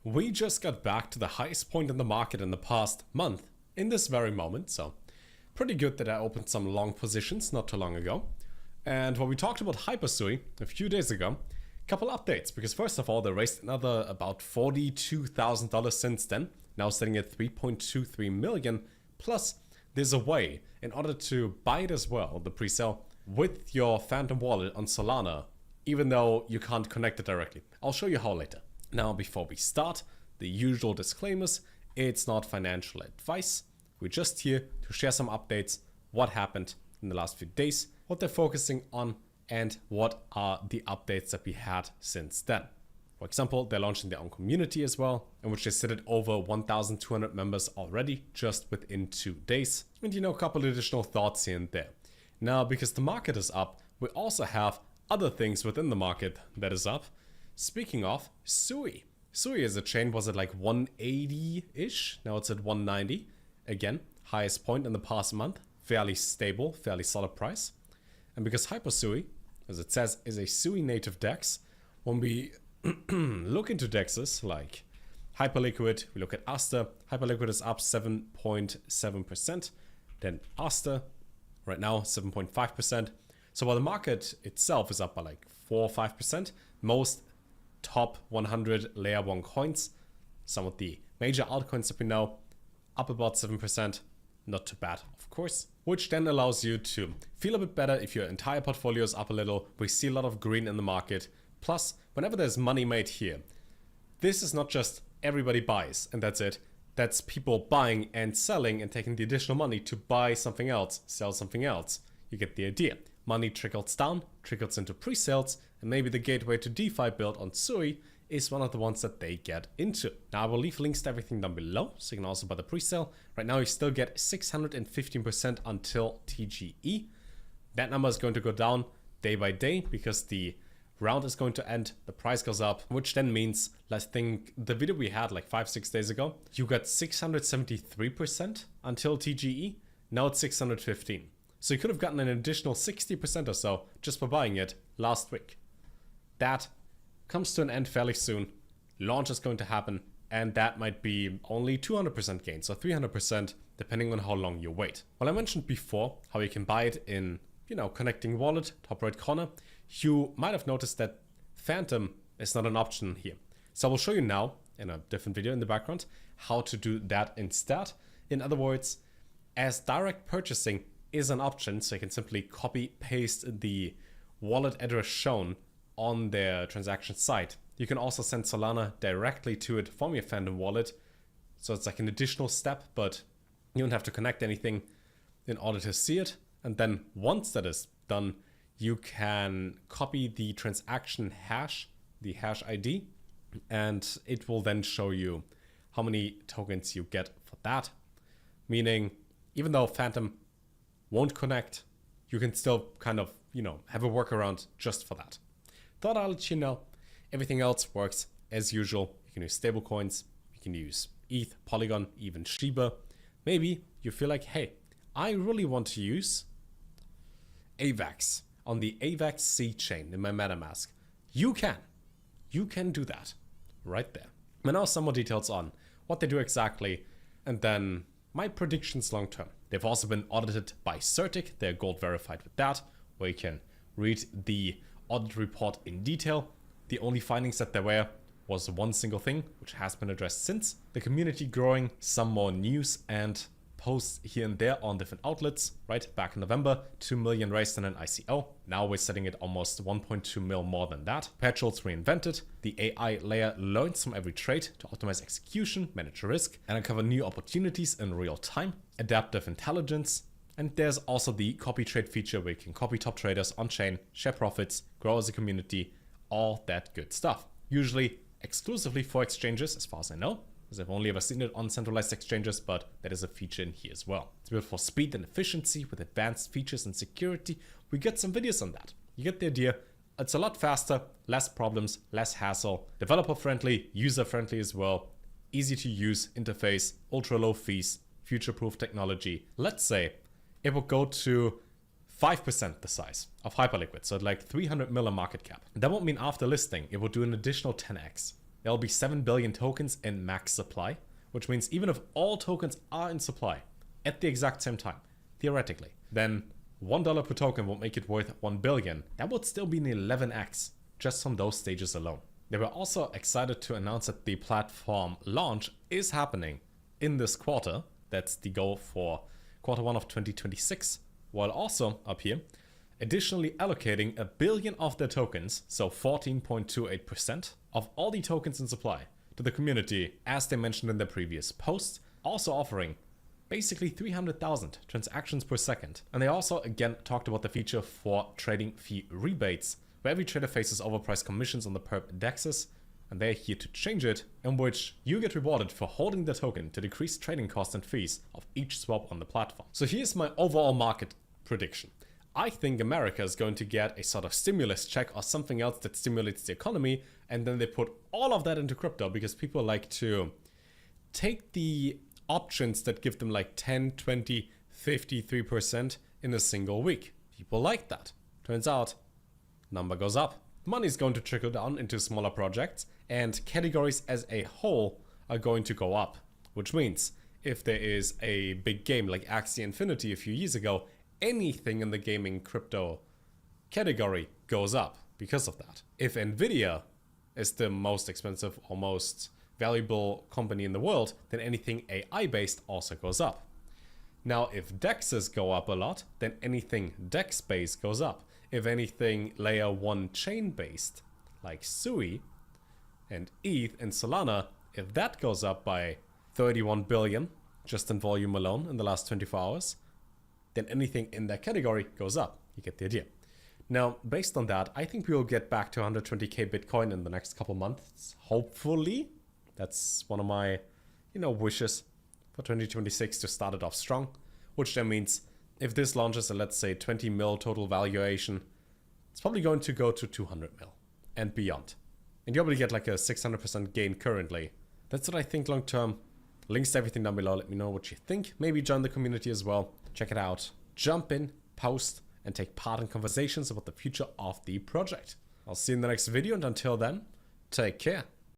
We just got back to the highest point in the market in the past month in this very moment, so pretty good that I opened some long positions not too long ago. And when we talked about HyperSui a few days ago, a couple updates, because first of all, they raised another about $42,000 since then, now sitting at 3.23 million, plus there's a way in order to buy it as well, the presale, with your Phantom wallet on Solana, even though you can't connect it directly. I'll show you how later. Now, before we start, the usual disclaimers: it's not financial advice. We're just here to share some updates, what happened in the last few days, what they're focusing on, and what are the updates that we had since then. For example, they're launching their own community as well, in which they sit at over 1,200 members already just within 2 days. And a couple additional thoughts here and there. Now, because the market is up, we also have other things within the market that is up. Speaking of Sui. Sui as a chain was at like 180-ish. Now it's at 190. Again, highest point in the past month. Fairly stable, fairly solid price. And because HyperSui, as it says, is a Sui Native DEX, when we look into DEXs like Hyperliquid, we look at Aster. Hyperliquid is up 7.7%. Then Aster, right now, 7.5%. So while the market itself is up by like 4 or 5%, most top 100 layer 1 coins, some of the major altcoins that we know, up about 7%. Not too bad, of course. Which then allows you to feel a bit better if your entire portfolio is up a little. We see a lot of green in the market. Plus, whenever there's money made here, this is not just everybody buys and that's it. That's people buying and selling and taking the additional money to buy something else, sell something else. You get the idea. Money trickles down, trickles into pre-sales, and maybe the gateway to DeFi built on Sui is one of the ones that they get into. Now, I will leave links to everything down below, so you can also buy the pre-sale. Right now, you still get 615% until TGE. That number is going to go down day by day because the round is going to end, the price goes up, which then means, I think the video we had like 5-6 days ago, you got 673% until TGE. Now it's 615. So you could have gotten an additional 60% or so just for buying it last week. That comes to an end fairly soon. Launch is going to happen, and that might be only 200% gain, so 300% depending on how long you wait. Well, I mentioned before how you can buy it in, connecting wallet, top right corner. You might have noticed that Phantom is not an option here. So I will show you now in a different video in the background how to do that instead. In other words, as direct purchasing is an option, so you can simply copy paste the wallet address shown on their transaction site. You can also send Solana directly to it from your Phantom wallet. So it's like an additional step, but you don't have to connect anything in order to see it. And then once that is done, you can copy the transaction hash, the hash ID, and it will then show you how many tokens you get for that. Meaning, even though Phantom won't connect, you can still kind of, have a workaround just for that. Thought I'll let you know. Everything else works as usual. You can use stablecoins, you can use ETH, Polygon, even Shiba. Maybe you feel like, hey, I really want to use AVAX on the AVAX C chain in my MetaMask. You can do that right there. And now some more details on what they do exactly, and then my predictions long term. They've also been audited by Certic. They're gold verified with that, where you can read the audit report in detail. The only findings that there were was one single thing, which has been addressed since. The community growing, some more news and posts here and there on different outlets, right? Back in November, 2 million raised in an ICO. Now we're sitting at almost 1.2 mil more than that. Perpetuals reinvented. The AI layer learns from every trade to optimize execution, manage risk, and uncover new opportunities in real time. Adaptive intelligence. And there's also the copy trade feature where you can copy top traders on chain, share profits, grow as a community, all that good stuff. Usually exclusively for exchanges, as far as I know, because I've only ever seen it on centralized exchanges, but that is a feature in here as well. It's built for speed and efficiency with advanced features and security. We get some videos on that. You get the idea. It's a lot faster, less problems, less hassle, developer friendly, user friendly as well, easy to use interface, ultra low fees, future-proof technology. Let's say it will go to 5% the size of Hyperliquid, so like 300 million market cap. That won't mean after listing, it will do an additional 10x. there'll be 7 billion tokens in max supply, which means even if all tokens are in supply at the exact same time, theoretically, then $1 per token would make it worth 1 billion. That would still be an 11x just from those stages alone. They were also excited to announce that the platform launch is happening in this quarter. That's the goal for Q1 of 2026, while also up here, additionally allocating 1 billion of their tokens, so 14.28% of all the tokens in supply, to the community, as they mentioned in their previous post, also offering basically 300,000 transactions per second. And they also again talked about the feature for trading fee rebates, where every trader faces overpriced commissions on the perp DEXs, and they're here to change it, in which you get rewarded for holding the token to decrease trading costs and fees of each swap on the platform. So here's my overall market prediction. I think America is going to get a sort of stimulus check or something else that stimulates the economy, and then they put all of that into crypto because people like to take the options that give them like 10, 20, 53% in a single week. People like that. Turns out, number goes up. Money is going to trickle down into smaller projects, and categories as a whole are going to go up. Which means, if there is a big game like Axie Infinity a few years ago, anything in the gaming crypto category goes up because of that. If Nvidia is the most expensive or most valuable company in the world, then anything AI based also goes up. Now, if DEXs go up a lot, then anything DEX based goes up. If anything layer 1 chain based, like Sui and ETH and Solana, if that goes up by 31 billion just in volume alone in the last 24 hours, then anything in that category goes up. You get the idea. Now, based on that, I think we will get back to 120k Bitcoin in the next couple months. Hopefully. That's one of my, wishes for 2026, to start it off strong, which then means if this launches at, let's say, 20 mil total valuation, it's probably going to go to 200 mil and beyond. And you probably get like a 600% gain currently. That's what I think long term. Links to everything down below. Let me know what you think. Maybe join the community as well. Check it out. Jump in, post, and take part in conversations about the future of the project. I'll see you in the next video, and until then, take care.